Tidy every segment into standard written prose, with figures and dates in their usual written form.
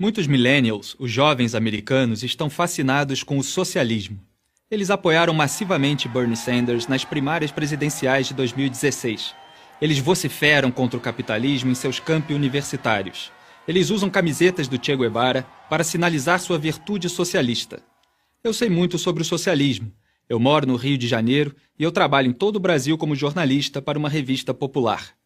Muitos millennials, os jovens americanos, estão fascinados com o socialismo. Eles apoiaram massivamente Bernie Sanders nas primárias presidenciais de 2016. Eles vociferam contra o capitalismo em seus campi universitários. Eles usam camisetas do Che Guevara para sinalizar sua virtude socialista. Eu sei muito sobre o socialismo. Eu moro no Rio de Janeiro e eu trabalho em todo o Brasil como jornalista para uma revista popular.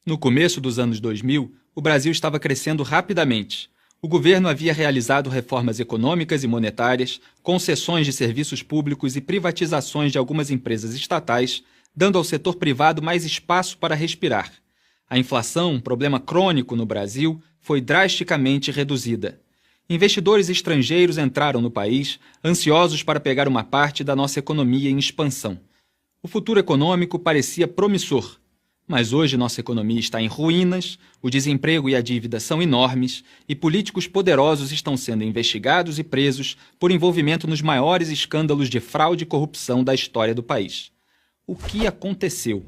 No começo dos anos 2000, o Brasil estava crescendo rapidamente. O governo havia realizado reformas econômicas e monetárias, concessões de serviços públicos e privatizações de algumas empresas estatais, dando ao setor privado mais espaço para respirar. A inflação, um problema crônico no Brasil, foi drasticamente reduzida. Investidores estrangeiros entraram no país, ansiosos para pegar uma parte da nossa economia em expansão. O futuro econômico parecia promissor. Mas hoje nossa economia está em ruínas, o desemprego e a dívida são enormes e políticos poderosos estão sendo investigados e presos por envolvimento nos maiores escândalos de fraude e corrupção da história do país. O que aconteceu?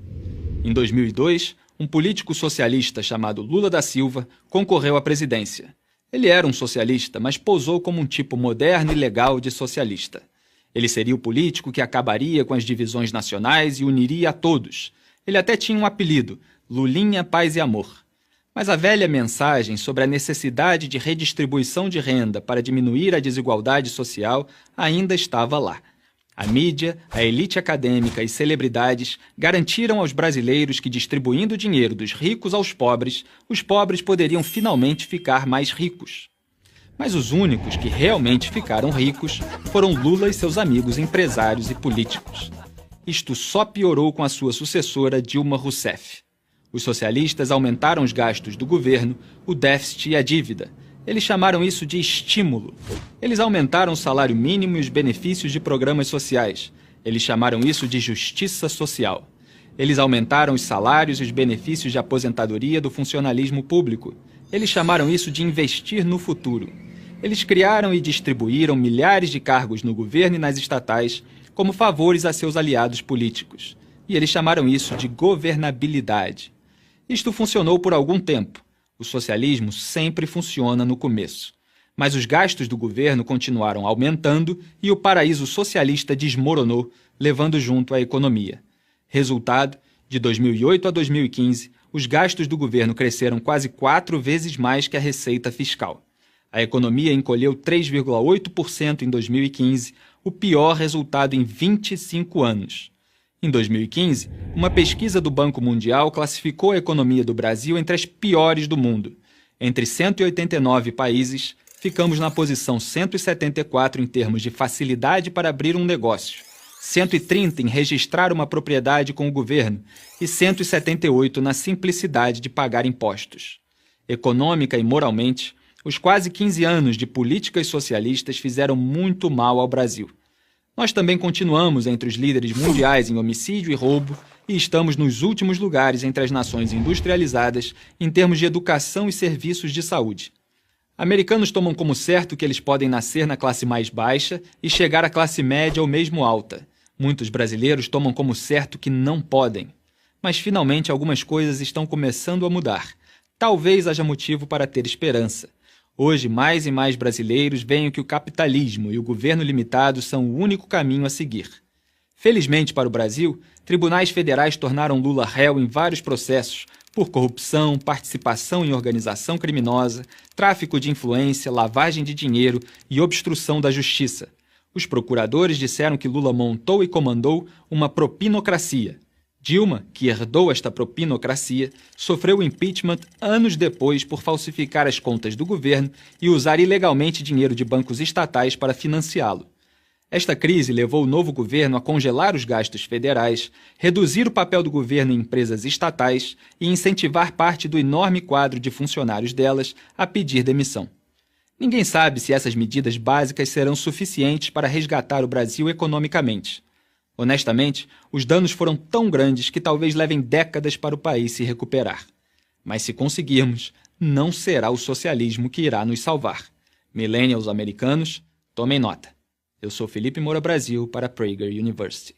Em 2002, um político socialista chamado Lula da Silva concorreu à presidência. Ele era um socialista, mas posou como um tipo moderno e legal de socialista. Ele seria o político que acabaria com as divisões nacionais e uniria a todos. Ele até tinha um apelido, Lulinha, Paz e Amor. Mas a velha mensagem sobre a necessidade de redistribuição de renda para diminuir a desigualdade social ainda estava lá. A mídia, a elite acadêmica e celebridades garantiram aos brasileiros que, distribuindo o dinheiro dos ricos aos pobres, os pobres poderiam finalmente ficar mais ricos. Mas os únicos que realmente ficaram ricos foram Lula e seus amigos empresários e políticos. Isto só piorou com a sua sucessora Dilma Rousseff. Os socialistas aumentaram os gastos do governo, o déficit e a dívida. Eles chamaram isso de estímulo. Eles aumentaram o salário mínimo e os benefícios de programas sociais. Eles chamaram isso de justiça social. Eles aumentaram os salários e os benefícios de aposentadoria do funcionalismo público. Eles chamaram isso de investir no futuro. Eles criaram e distribuíram milhares de cargos no governo e nas estatais como favores a seus aliados políticos. E eles chamaram isso de governabilidade. Isto funcionou por algum tempo. O socialismo sempre funciona no começo. Mas os gastos do governo continuaram aumentando e o paraíso socialista desmoronou, levando junto a economia. Resultado, de 2008 a 2015, os gastos do governo cresceram quase 4 vezes mais que a receita fiscal. A economia encolheu 3,8% em 2015, o pior resultado em 25 anos. Em 2015, uma pesquisa do Banco Mundial classificou a economia do Brasil entre as piores do mundo. Entre 189 países, ficamos na posição 174 em termos de facilidade para abrir um negócio, 130 em registrar uma propriedade com o governo e 178 na simplicidade de pagar impostos. Econômica e moralmente, os quase 15 anos de políticas socialistas fizeram muito mal ao Brasil. Nós também continuamos entre os líderes mundiais em homicídio e roubo e estamos nos últimos lugares entre as nações industrializadas em termos de educação e serviços de saúde. Americanos tomam como certo que eles podem nascer na classe mais baixa e chegar à classe média ou mesmo alta. Muitos brasileiros tomam como certo que não podem. Mas finalmente algumas coisas estão começando a mudar. Talvez haja motivo para ter esperança. Hoje, mais e mais brasileiros veem que o capitalismo e o governo limitado são o único caminho a seguir. Felizmente para o Brasil, tribunais federais tornaram Lula réu em vários processos por corrupção, participação em organização criminosa, tráfico de influência, lavagem de dinheiro e obstrução da justiça. Os procuradores disseram que Lula montou e comandou uma propinocracia. Dilma, que herdou esta propinocracia, sofreu impeachment anos depois por falsificar as contas do governo e usar ilegalmente dinheiro de bancos estatais para financiá-lo. Esta crise levou o novo governo a congelar os gastos federais, reduzir o papel do governo em empresas estatais e incentivar parte do enorme quadro de funcionários delas a pedir demissão. Ninguém sabe se essas medidas básicas serão suficientes para resgatar o Brasil economicamente. Honestamente, os danos foram tão grandes que talvez levem décadas para o país se recuperar. Mas se conseguirmos, não será o socialismo que irá nos salvar. Millennials americanos, tomem nota. Eu sou Felipe Moura Brasil para Prager University.